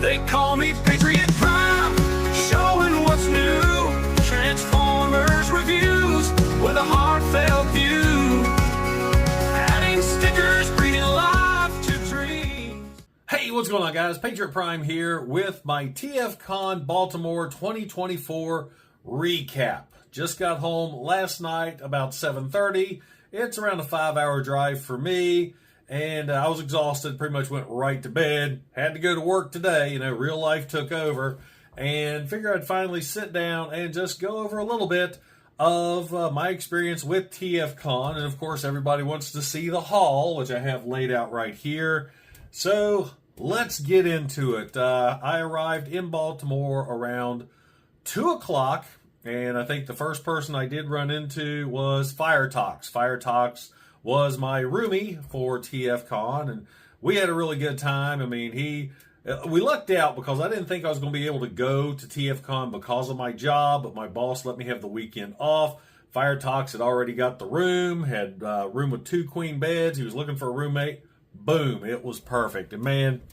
They call me Patriot Prime, showing what's new. Transformers reviews with a heartfelt view. Adding stickers, breathing life to dreams. Hey, what's going on, guys? Patriot Prime here with my TFCON Baltimore 2024 recap. Just got home last night about 7:30. It's around a 5-hour drive for me, and I was exhausted, pretty much went right to bed. Had to go to work today, real life took over, and figured I'd finally sit down and just go over a little bit of my experience with TFCON. And of course, everybody wants to see the haul, which I have laid out right here. So let's get into it. I arrived in Baltimore around 2 o'clock. And I think the first person I did run into was Toyhax. Toyhax was my roomie for TFCON, and we had a really good time. We lucked out because I didn't think I was going to be able to go to TFCON because of my job, but my boss let me have the weekend off. Toyhax had already got the room, had a room with 2 queen beds. He was looking for a roommate. Boom, it was perfect. And man,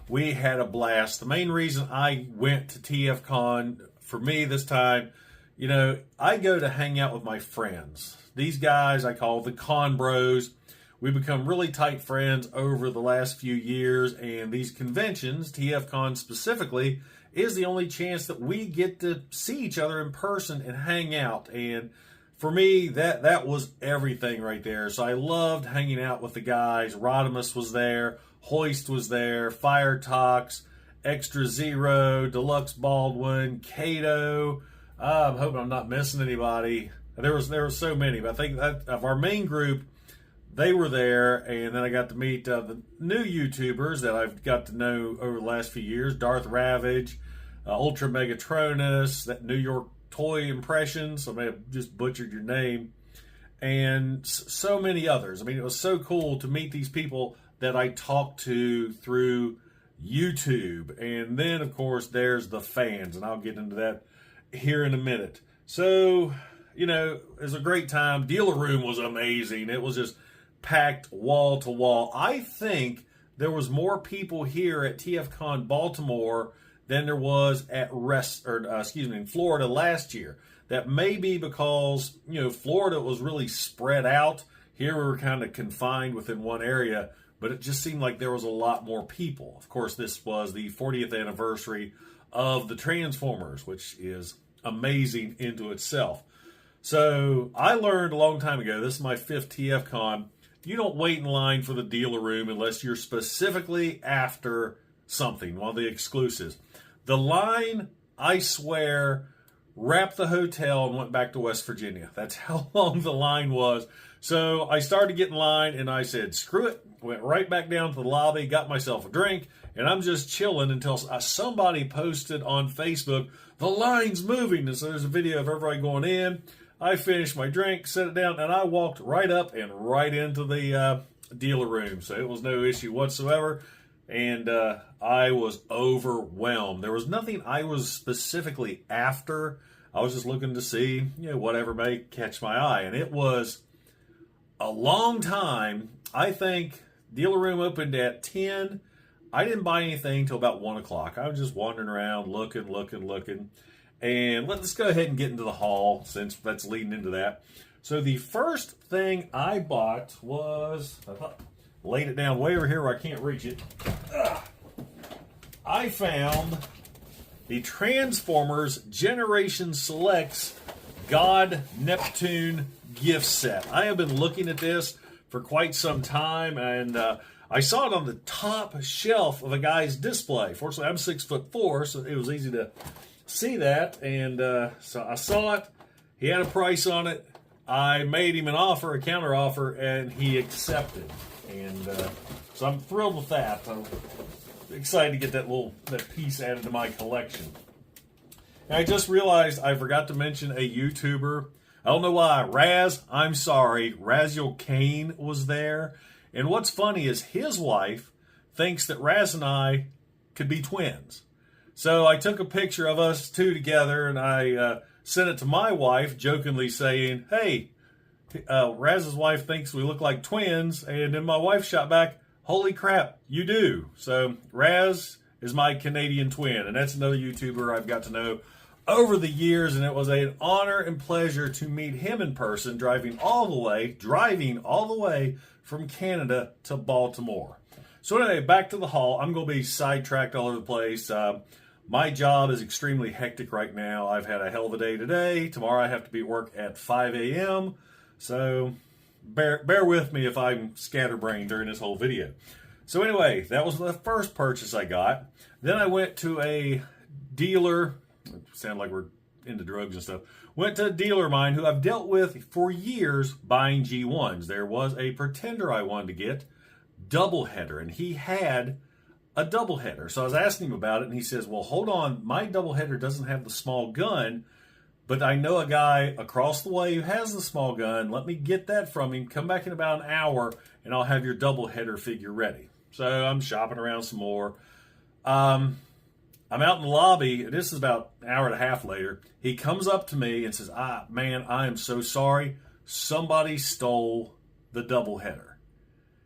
we had a blast. The main reason I went to TFCON for me this time, I go to hang out with my friends. These guys I call the Con Bros. We become really tight friends over the last few years, and these conventions, TFCON specifically, is the only chance that we get to see each other in person and hang out. And for me, that was everything right there. So I loved hanging out with the guys. Rodimus was there, Hoist was there, Toyhax, Extra Zero, Deluxe Baldwin, Kato. I'm hoping I'm not missing anybody. There was so many, but I think that of our main group, they were there, and then I got to meet the new YouTubers that I've got to know over the last few years: Darth Ravage, Ultra Megatronus, that New York Toy Impressions. I may have just butchered your name, and so many others. It was so cool to meet these people that I talked to through YouTube, and then of course there's the fans, and I'll get into that here in a minute. So, it was a great time. Dealer room was amazing. It was just packed wall to wall. I think there was more people here at TFCON Baltimore than there was at in Florida last year. That may be because, Florida was really spread out. Here we were kind of confined within one area, but it just seemed like there was a lot more people. Of course, this was the 40th anniversary of the Transformers, which is amazing into itself. So I learned a long time ago, this is my 5th TFCon, you don't wait in line for the dealer room unless you're specifically after something, one of the exclusives. The line, I swear, wrapped the hotel and went back to West Virginia. That's how long the line was. So I started to get in line, and I said, screw it. Went right back down to the lobby, got myself a drink, and I'm just chilling until somebody posted on Facebook, the line's moving. And so there's a video of everybody going in. I finished my drink, set it down, and I walked right up and right into the dealer room. So it was no issue whatsoever. And I was overwhelmed. There was nothing I was specifically after. I was just looking to see, whatever may catch my eye. And it was a long time. I think dealer room opened at 10. I didn't buy anything until about 1 o'clock. I was just wandering around, looking. And let's go ahead and get into the haul, since that's leading into that. So the first thing I bought was, laid it down way over here where I can't reach it. I found the Transformers Generation Selects God Neptune gift set. I have been looking at this for quite some time, and I saw it on the top shelf of a guy's display. Fortunately, I'm 6'4", so it was easy to see that. And so I saw it. He had a price on it. I made him an offer, a counter offer, and he accepted. And so I'm thrilled with that. I'm excited to get that piece added to my collection. And I just realized I forgot to mention a YouTuber. I don't know why. I'm sorry. Raziel Kane was there. And what's funny is his wife thinks that Raz and I could be twins. So I took a picture of us two together, and I sent it to my wife, jokingly saying, hey, Raz's wife thinks we look like twins. And then my wife shot back, holy crap, you do. So Raz is my Canadian twin, and that's another YouTuber I've got to know over the years, and it was an honor and pleasure to meet him in person, driving all the way from Canada to Baltimore. So anyway, back to the haul. I'm going to be sidetracked all over the place. My job is extremely hectic right now. I've had a hell of a day today. Tomorrow I have to be at work at 5 a.m., so bear with me if I'm scatterbrained during this whole video. So anyway, that was the first purchase I got. Then I went to a dealer. Sound like we're into drugs and stuff. Went to a dealer of mine who I've dealt with for years buying G1s. There was a Pretender I wanted to get, double header, and he had a double header. So I was asking him about it, and he says, well, hold on, my double header doesn't have the small gun, but I know a guy across the way who has the small gun. Let me get that from him. Come back in about an hour, and I'll have your double header figure ready. So I'm shopping around some more. I'm out in the lobby. This is about an hour and a half later. He comes up to me and says, man, I am so sorry. Somebody stole the double header.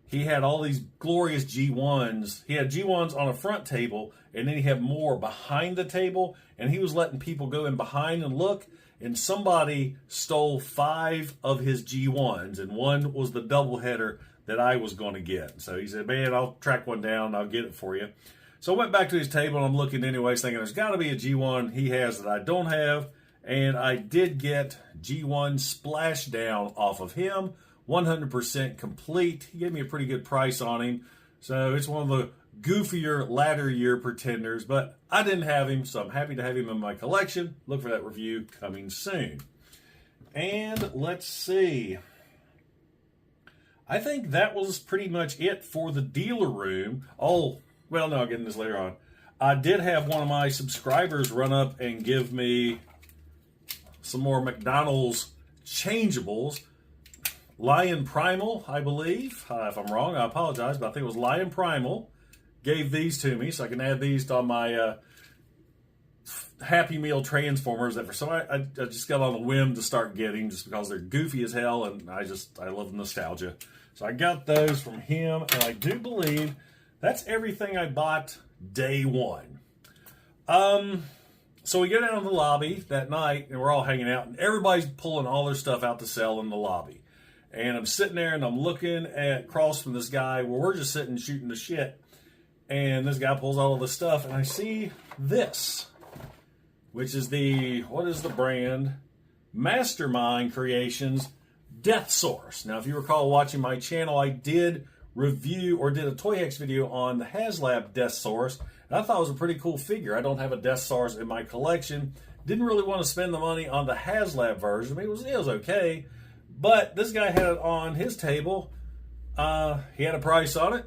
He had all these glorious G1s. He had G1s on a front table, and then he had more behind the table, and he was letting people go in behind and look, and somebody stole 5 of his G1s, and one was the double header that I was going to get. So he said, man, I'll track one down. I'll get it for you. So I went back to his table, and I'm looking anyways, thinking there's got to be a G1 he has that I don't have. And I did get G1 Splashdown off of him, 100% complete. He gave me a pretty good price on him. So it's one of the goofier latter year Pretenders, but I didn't have him, so I'm happy to have him in my collection. Look for that review coming soon. And let's see. I think that was pretty much it for the dealer room. Oh, well, no, I'll get into this later on. I did have one of my subscribers run up and give me some more McDonald's changeables. Lion Primal, I believe. If I'm wrong, I apologize, but I think it was Lion Primal gave these to me, so I can add these to my Happy Meal Transformers that for some I just got on a whim to start getting just because they're goofy as hell, and I love nostalgia. So I got those from him, and I do believe that's everything I bought day one. So we get down to the lobby that night, and we're all hanging out, and everybody's pulling all their stuff out to sell in the lobby. And I'm sitting there, and I'm looking at across from this guy where we're just sitting shooting the shit. And this guy pulls all of this stuff, and I see this, which is what is the brand? Mastermind Creations Death Source. Now, if you recall watching my channel, I did review or did a Toyhax video on the HasLab Death Source, and I thought it was a pretty cool figure. I don't have a Death Source in my collection. Didn't really want to spend the money on the HasLab version. I mean, it was okay, but this guy had it on his table. He had a price on it.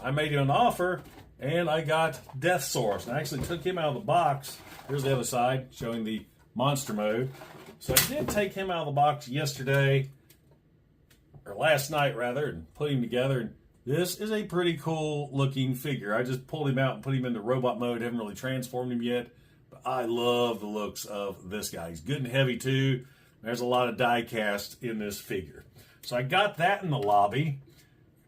I made him an offer, and I got Death Source. And I actually took him out of the box. Here's the other side, showing the monster mode. So I did take him out of the box yesterday, or last night rather, and put him together. And this is a pretty cool looking figure. I just pulled him out and put him into robot mode. Haven't really transformed him yet, but I love the looks of this guy. He's good and heavy too. There's a lot of die cast in this figure. So I got that in the lobby.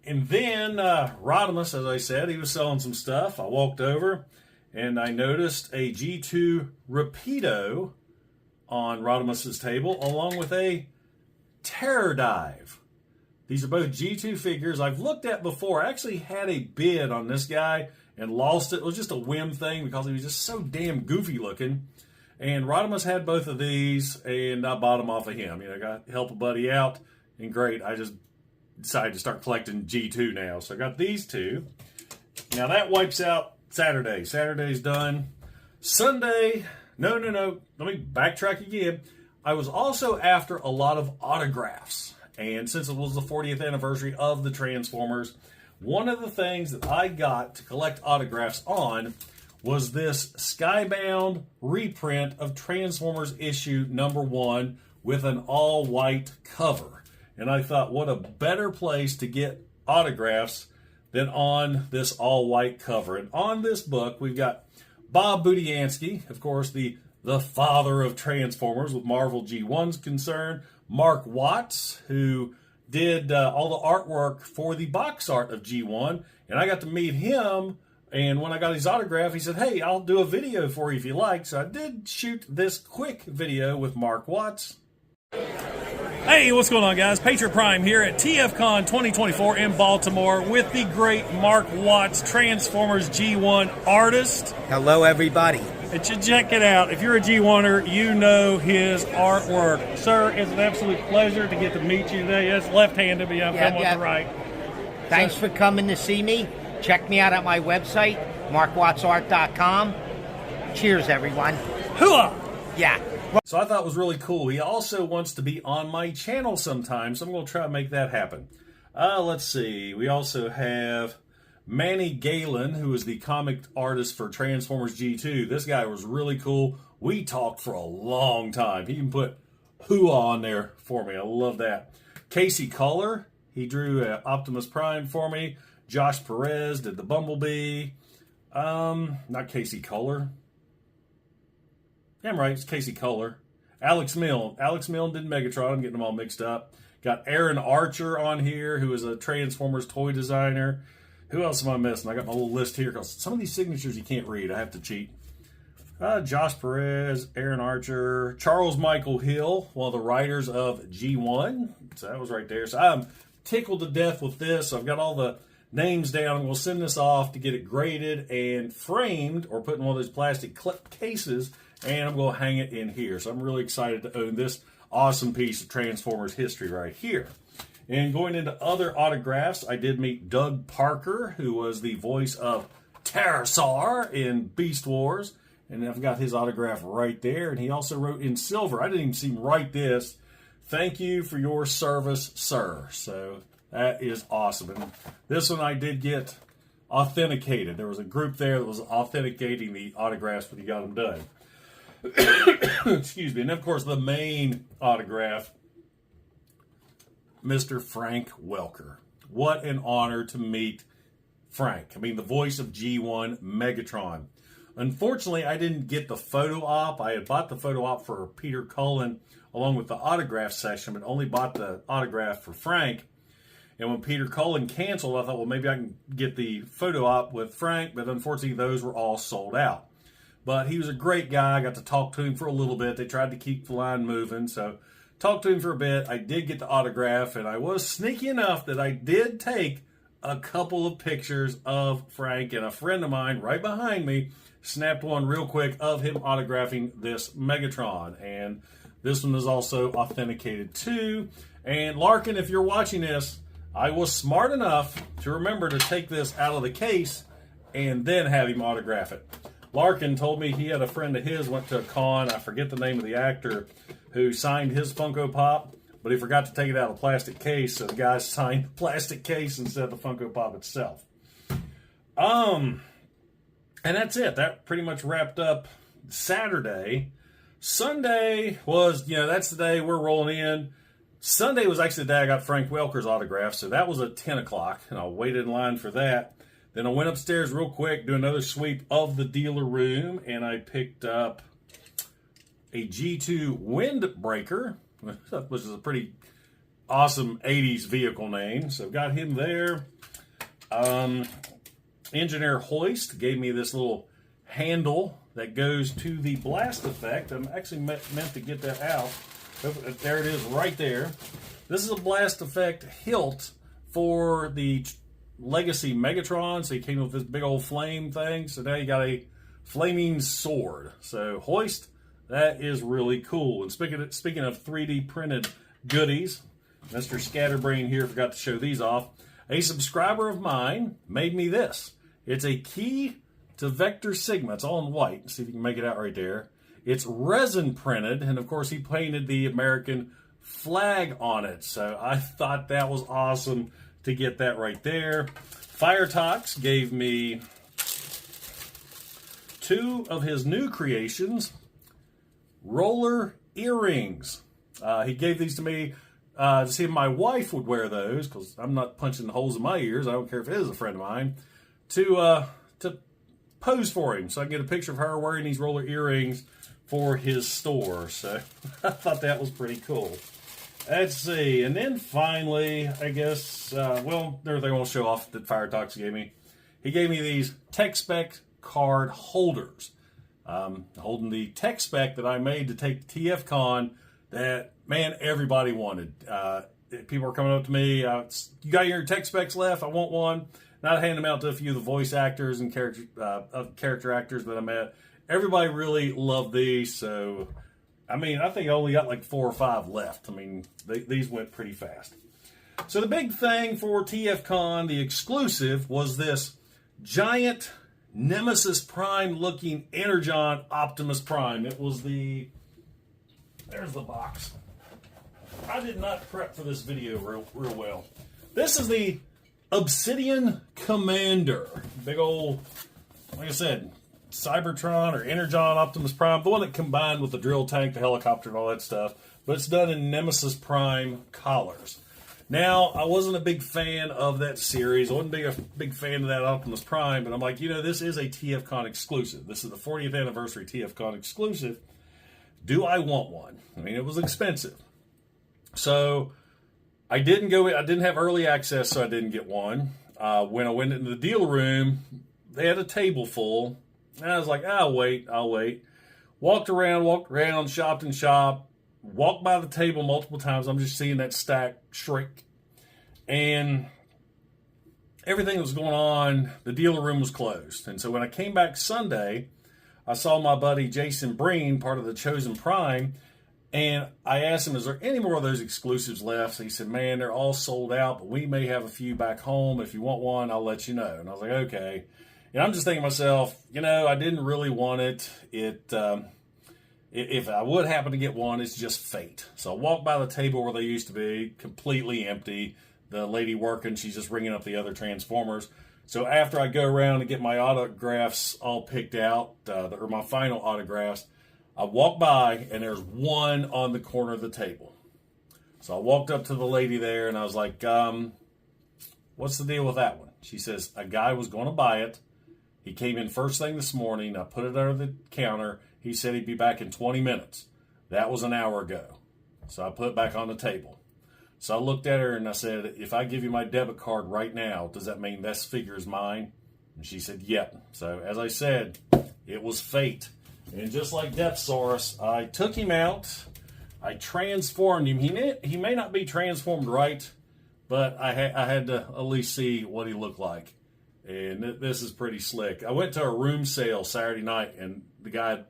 And then Rodimus, as I said, he was selling some stuff. I walked over and I noticed a G2 Rapido on Rodimus's table, along with a Terror Dive. These are both G2 figures I've looked at before. I actually had a bid on this guy and lost it. It was just a whim thing because he was just so damn goofy looking. And Rodimus had both of these, and I bought them off of him. You know, I got to help a buddy out, and great. I just decided to start collecting G2 now. So I got these two. Now that wipes out Saturday. Saturday's done. Sunday, no. Let me backtrack again. I was also after a lot of autographs. And since it was the 40th anniversary of the Transformers, one of the things that I got to collect autographs on was this Skybound reprint of Transformers issue #1 with an all-white cover. And I thought, what a better place to get autographs than on this all-white cover. And on this book, we've got Bob Budiansky, of course, the father of Transformers with Marvel G1's concerned. Mark Watts, who did all the artwork for the box art of G1. And I got to meet him And when I got his autograph, he said, hey, I'll do a video for you if you like. So I did shoot this quick video with Mark Watts. Hey, what's going on, guys? Patriot Prime here at TFCON 2024 in Baltimore with the great Mark Watts, Transformers G1 artist. Hello, everybody. And check it out. If you're a G1er, you know his artwork. Sir, it's an absolute pleasure to get to meet you today. That's left-handed, but I'm coming with the right. Thanks for coming to see me. Check me out at my website, markwattsart.com. Cheers, everyone. Hooah! Yeah. So I thought it was really cool. He also wants to be on my channel sometime, so I'm going to try to make that happen. Let's see. We also have Manny Galen, who is the comic artist for Transformers G2. This guy was really cool. We talked for a long time. He even put hooah on there for me. I love that. Casey Culler, he drew Optimus Prime for me. Josh Perez did the Bumblebee. Not Casey Culler. Yeah, I'm right. It's Casey Culler. Alex Milne. Alex Milne did Megatron. I'm getting them all mixed up. Got Aaron Archer on here, who is a Transformers toy designer. Who else am I missing? I got my little list here because some of these signatures you can't read. I have to cheat. Josh Perez, Aaron Archer, Charles Michael Hill, one of the writers of G1. So that was right there. So I'm tickled to death with this. So I've got all the names down. I'm going to send this off to get it graded and framed or put in one of those plastic clip cases, and I'm going to hang it in here. So I'm really excited to own this awesome piece of Transformers history right here. And going into other autographs, I did meet Doug Parker, who was the voice of Terrorsaur in Beast Wars. And I've got his autograph right there. And he also wrote in silver. I didn't even see him write this. Thank you for your service, sir. So that is awesome. And this one I did get authenticated. There was a group there that was authenticating the autographs when you got them done. Excuse me. And of course, the main autograph, Mr. Frank Welker. What an honor to meet Frank. I mean, the voice of G1 Megatron. Unfortunately, I didn't get the photo op. I had bought the photo op for Peter Cullen along with the autograph session, but only bought the autograph for Frank. And when Peter Cullen canceled, I thought, well, maybe I can get the photo op with Frank, but unfortunately, those were all sold out. But he was a great guy. I got to talk to him for a little bit. They tried to keep the line moving, so talked to him for a bit. I did get the autograph, and I was sneaky enough that I did take a couple of pictures of Frank, and a friend of mine right behind me snapped one real quick of him autographing this Megatron. And this one is also authenticated too. And Larkin, if you're watching this, I was smart enough to remember to take this out of the case and then have him autograph it. Larkin told me he had a friend of his went to a con, I forget the name of the actor, who signed his Funko Pop, but he forgot to take it out of the plastic case, so the guy signed the plastic case instead of the Funko Pop itself. And that's it. That pretty much wrapped up Saturday. Sunday was, that's the day we're rolling in. Sunday was actually the day I got Frank Welker's autograph, so that was at 10 o'clock, and I waited in line for that. Then I went upstairs real quick, do another sweep of the dealer room, and I picked up a G2 Windbreaker, which is a pretty awesome 80s vehicle name. So got him there. Engineer Hoist gave me this little handle that goes to the blast effect. I'm actually meant to get that out. There it is right there. This is a blast effect hilt for the Legacy Megatron. So he came with this big old flame thing. So now you got a flaming sword. So Hoist, that is really cool. And speaking of 3D printed goodies, Mr. Scatterbrain here forgot to show these off. A subscriber of mine made me this. It's a key to Vector Sigma. It's all in white. See if you can make it out right there. It's resin printed, and of course he painted the American flag on it. So I thought that was awesome to get that right there. Firetox gave me two of his new creations, roller earrings. He gave these to me to see if my wife would wear those, because I'm not punching holes in my ears. I don't care if it is a friend of mine. To pose for him, so I can get a picture of her wearing these roller earrings for his store. So I thought that was pretty cool. Let's see. And then finally, I guess, well, everything I want to show off that Firetox gave me. he gave me these Tech Spec card holders. Holding the Tech Spec that I made to take to TFCON that, man, everybody wanted. People were coming up to me, you got your Tech Specs left? I want one. And I'd hand them out to a few of the voice actors and character actors that I met. Everybody really loved these, so, I mean, I think I only got like 4 or 5 left. I mean, these went pretty fast. So the big thing for TFCON, the exclusive, was this giant Nemesis Prime looking Energon Optimus Prime. It was there's the box. I did not prep for this video real well. This is the Obsidian Commander. Big old, like I said, Cybertron or Energon Optimus Prime. The one that combined with the drill tank, the helicopter, and all that stuff. But it's done in Nemesis Prime collars. Now, I wasn't a big fan of that series. I wasn't a big fan of that Optimus Prime, but I'm like, this is a TFCON exclusive. This is the 40th anniversary TFCON exclusive. Do I want one? I mean, it was expensive. So, I didn't have early access, so I didn't get one. When I went into the dealer room, they had a table full. And I was like, I'll wait. Walked around, shopped and shopped. Walked by the table multiple times. I'm just seeing that stack shrink. And everything that was going on, the dealer room was closed. And so when I came back Sunday, I saw my buddy Jason Breen, part of the Chosen Prime, and I asked him, is there any more of those exclusives left? So he said, man, they're all sold out, but we may have a few back home. If you want one, I'll let you know. And I was like, okay. And I'm just thinking to myself, I didn't really want it. If I would happen to get one, it's just fate. So I walked by the table where they used to be, completely empty. The lady working, she's just ringing up the other Transformers. So after I go around and get my autographs all picked out, or my final autographs, I walk by and there's one on the corner of the table. So I walked up to the lady there and I was like, what's the deal with that one? She says, a guy was going to buy it. He came in first thing this morning. I put it under the counter. He said he'd be back in 20 minutes. That was an hour ago. So I put it back on the table. So I looked at her and I said, if I give you my debit card right now, does that mean this figure is mine? And she said, yep. So as I said, it was fate. And just like Deathsaurus, I took him out. I transformed him. He may not be transformed right, but I had to at least see what he looked like. And this is pretty slick. I went to a room sale Saturday night, and the guy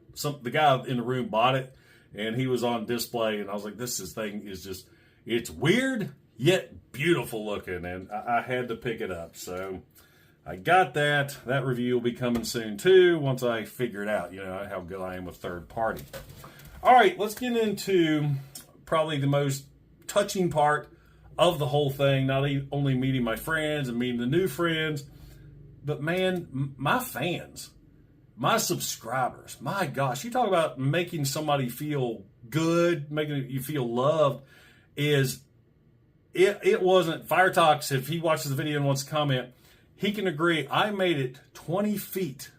in the room bought it, and he was on display, and I was like, this thing is just, it's weird, yet beautiful looking, and I had to pick it up. So I got that. That review will be coming soon, too, once I figure it out, how good I am with third party. All right, let's get into probably the most touching part of the whole thing, not only meeting my friends and meeting the new friends, but man, my fans, my subscribers, my gosh, you talk about making somebody feel good, making you feel loved, it wasn't, Firetox, if he watches the video and wants to comment, he can agree, I made it 20 feet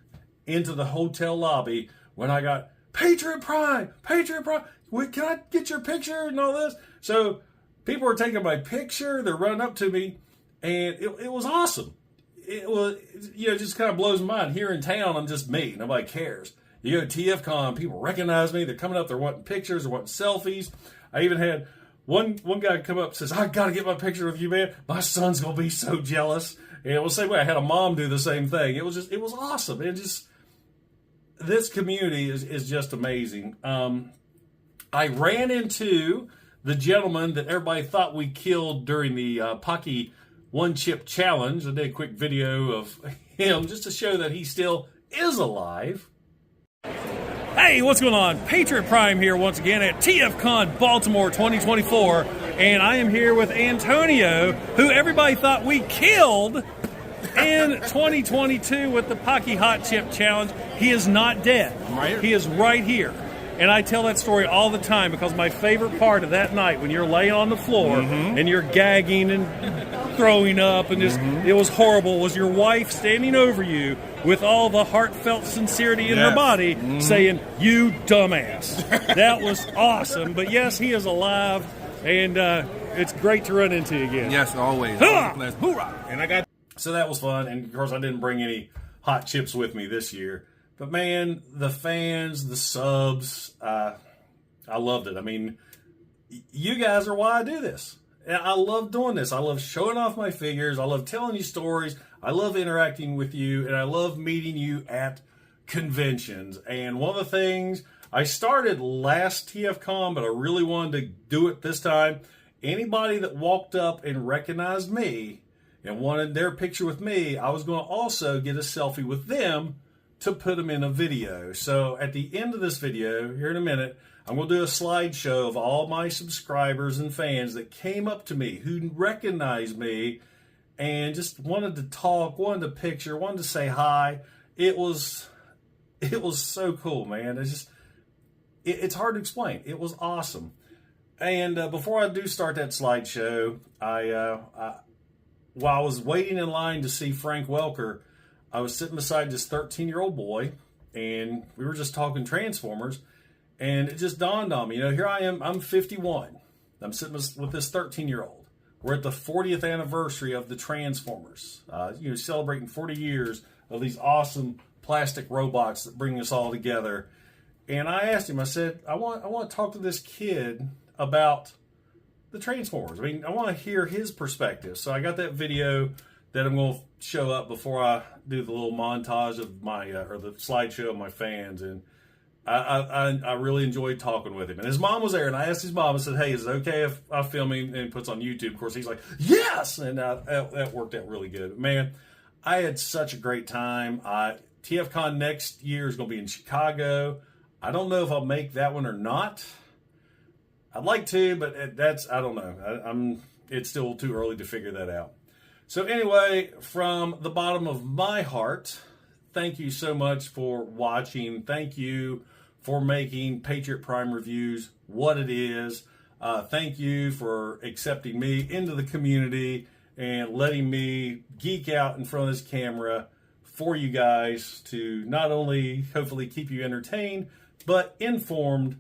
into the hotel lobby when I got, Patriot Prime, can I get your picture and all this? So people were taking my picture, they're running up to me, and it was awesome. It was, just kind of blows my mind. Here in town, I'm just me. Nobody cares. You go to TFCON, people recognize me. They're coming up, they're wanting pictures, they're wanting selfies. I even had one guy come up and says, I got to get my picture with you, man. My son's going to be so jealous. And it was the same way. I had a mom do the same thing. It was awesome. This community is just amazing. I ran into the gentleman that everybody thought we killed during the Pocky One Chip Challenge. I did a quick video of him just to show that he still is alive. Hey, what's going on? Patriot Prime here once again at TFCON Baltimore 2024. And I am here with Antonio, who everybody thought we killed in 2022 with the Pocky Hot Chip Challenge. He is not dead. Right. He is right here. And I tell that story all the time because my favorite part of that night when you're laying on the floor and you're gagging and throwing up and just it was horrible was your wife standing over you with all the heartfelt sincerity in her body saying, you dumbass. That was awesome. But yes, he is alive and it's great to run into you again. Yes, always. Hoorah! Hoorah! And I got So that was fun. And of course, I didn't bring any hot chips with me this year. But man, the fans, the subs, I loved it. I mean, you guys are why I do this. And I love doing this. I love showing off my figures. I love telling you stories. I love interacting with you. And I love meeting you at conventions. And one of the things, I started last TFCon, but I really wanted to do it this time. Anybody that walked up and recognized me and wanted their picture with me, I was going to also get a selfie with them to put them in a video. So at the end of this video, here in a minute, I'm going to do a slideshow of all my subscribers and fans that came up to me, who recognized me and just wanted to talk, wanted to picture, wanted to say hi. It was so cool, man. It's hard to explain. It was awesome. And before I do start that slideshow, while I was waiting in line to see Frank Welker, I was sitting beside this 13-year-old boy, and we were just talking Transformers, and it just dawned on me, here I am, I'm 51. I'm sitting with this 13-year-old. We're at the 40th anniversary of the Transformers, celebrating 40 years of these awesome plastic robots that bring us all together. And I asked him, I said, I want to talk to this kid about the Transformers. I mean, I want to hear his perspective. So I got that video that I'm going to show up before I do the little montage of my, or the slideshow of my fans. And I really enjoyed talking with him. And his mom was there, and I asked his mom, I said, hey, is it okay if I film him and puts on YouTube? Of course, he's like, yes! And that worked out really good. Man, I had such a great time. TFCon next year is going to be in Chicago. I don't know if I'll make that one or not. I'd like to, but I don't know. It's still too early to figure that out. So anyway, from the bottom of my heart, thank you so much for watching. Thank you for making Patriot Prime Reviews what it is. Thank you for accepting me into the community and letting me geek out in front of this camera for you guys to not only hopefully keep you entertained, but informed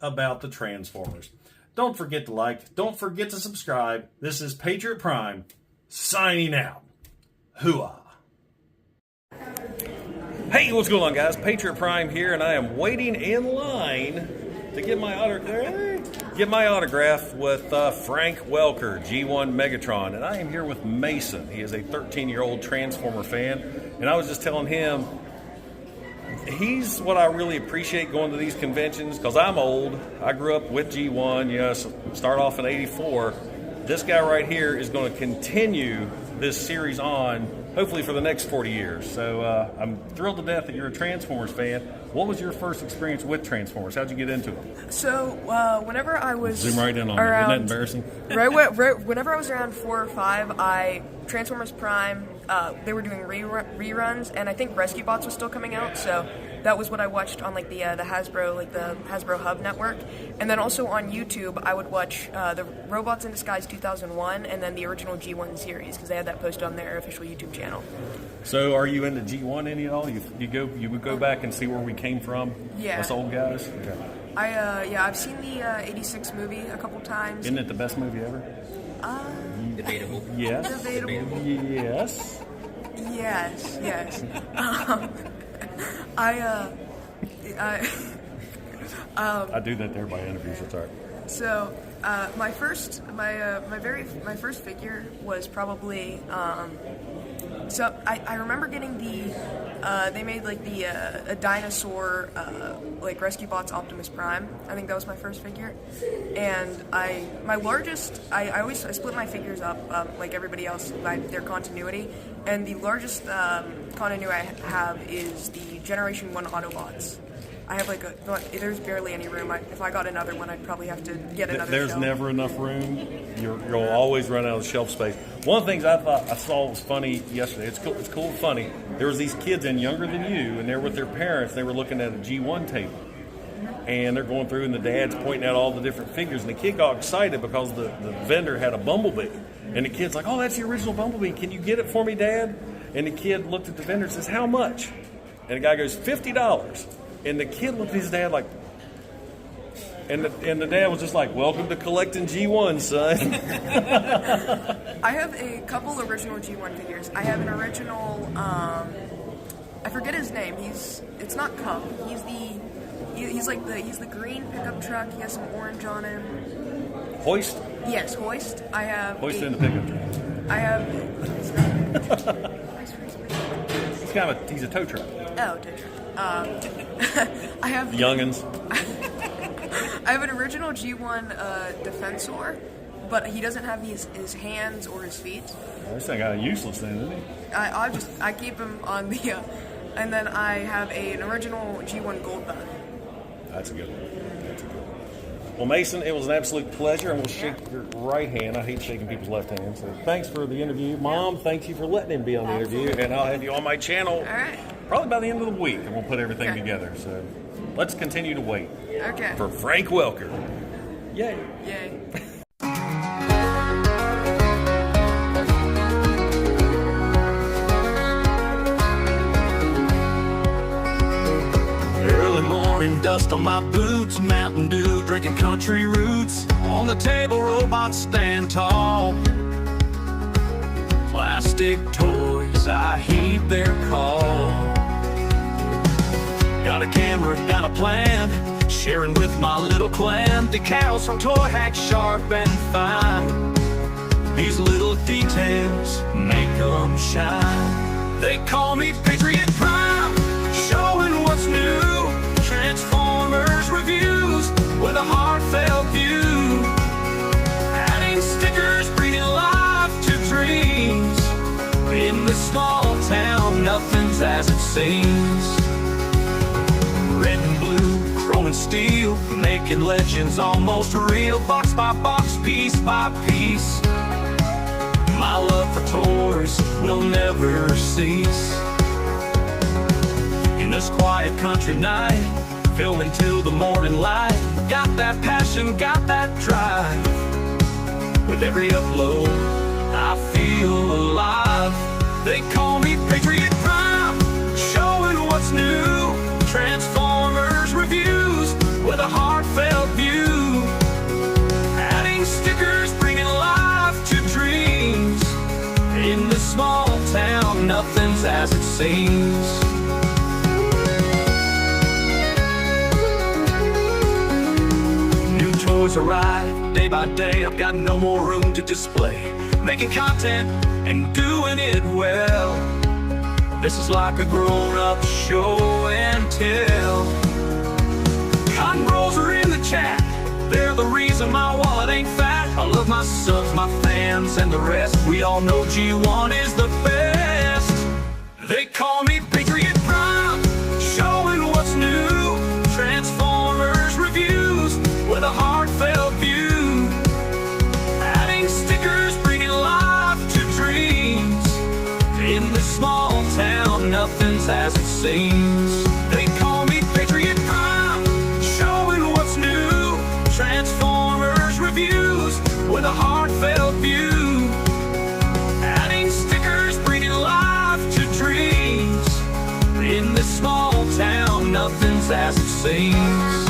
about the Transformers. Don't forget to like. Don't forget to subscribe. This is Patriot Prime signing out. Hooah. Hey, what's going on, guys? Patriot Prime here, and I am waiting in line to get my autograph with Frank Welker, G1 Megatron. And I am here with Mason. He is a 13-year-old Transformer fan. And I was just telling him, he's what I really appreciate going to these conventions, because I'm old. I grew up with G1, start off in '84. This guy right here is going to continue this series on, hopefully for the next 40 years. So I'm thrilled to death that you're a Transformers fan. What was your first experience with Transformers? How'd you get into them? So whenever I was Zoom right in on me. Isn't that embarrassing? Whenever I was around 4 or 5, Transformers Prime, they were doing reruns, and I think Rescue Bots was still coming out, so that was what I watched on the Hasbro Hub network. And then also on YouTube, I would watch the Robots in Disguise 2001 and then the original G1 series, because they had that posted on their official YouTube channel. So are you into G1 any at all? You would go back and see where we came from? Yeah. Us old guys? Okay. I've seen the '86 movie a couple times. Isn't it the best movie ever? Debatable. Yes. Debatable. Yes. Yes. I do that there by interviews. It's all right. So my first figure was probably so I remember getting they made a dinosaur Rescue Bots Optimus Prime. I think that was my first figure, and I split my figures up like everybody else by their continuity, and the largest continuity I have is the Generation 1 Autobots. I have there's barely any room. If I got another one, I'd probably have to get another There's shelf. never enough room. You'll always run out of shelf space. One of the things I saw was funny yesterday. It's cool and funny. There was these kids in younger than you, and they're with their parents. They were looking at a G1 table. And they're going through, and the dad's pointing out all the different figures. And the kid got excited because the vendor had a Bumblebee. And the kid's like, oh, that's the original Bumblebee. Can you get it for me, Dad? And the kid looked at the vendor and says, how much? And the guy goes, $50. And the kid looked at his dad like, And the dad was just like, welcome to collecting G1, son. I have a couple original G1 figures. I have an original, I forget his name. It's not Cup. He's the green pickup truck. He has some orange on him. Hoist? Yes, Hoist. I have Hoist in the pickup truck. I have. He's a tow truck. Oh, tow truck. I have Youngins. I have an original G1 Defensor, but he doesn't have his hands or his feet. This thing got useless then, isn't he? I keep him on the, and then I have an original G1 Goldbug. That's a good one. Well, Mason, it was an absolute pleasure, and we'll shake your right hand. I hate shaking people's left hands. So thanks for the interview. Mom, thank you for letting him be on the interview, and I'll have you on my channel All right. probably by the end of the week, and we'll put everything together. So let's continue to wait Okay. for Frank Welker. Yay. Yay. Early morning dust on my boots, Mountain Dew, drinking country roots. On the table, robots stand tall. Plastic toys, I heed their call. Got a camera, got a plan, sharing with my little clan. Decals from Toyhax, sharp and fine. These little details make them shine. They call me Patriot Prime, showing what's new. Transformers reviews with a heartfelt view. Adding stickers, breathing life to dreams. In this small town, nothing's as it seems. Red and blue, chrome and steel, making legends almost real. Box by box, piece by piece. My love for toys will never cease. In this quiet country night, filming till the morning light. Got that passion, got that drive. With every upload, I feel alive. They call me Patriot Prime, showing what's new. Transformers reviews with a heartfelt view. Adding stickers, bringing life to dreams. In this small town, nothing's as it seems. New toys arrive day by day. I've got no more room to display. Making content and doing it well. This is like a grown-up show and tell. Cotton rolls are in the chat. They're the reason my wallet ain't fat. I love my subs, my fans, and the rest. We all know G1 is the best. They call me Patriot Prime, showing what's new. Transformers reviews with a heartfelt view. Adding stickers, bringing life to dreams. In this small town, nothing's as it seems. They call me Patriot Prime, showing what's new. Transformers reviews with a heartfelt view. Adding stickers, bringing life to dreams. In this small town, nothing's as it seems.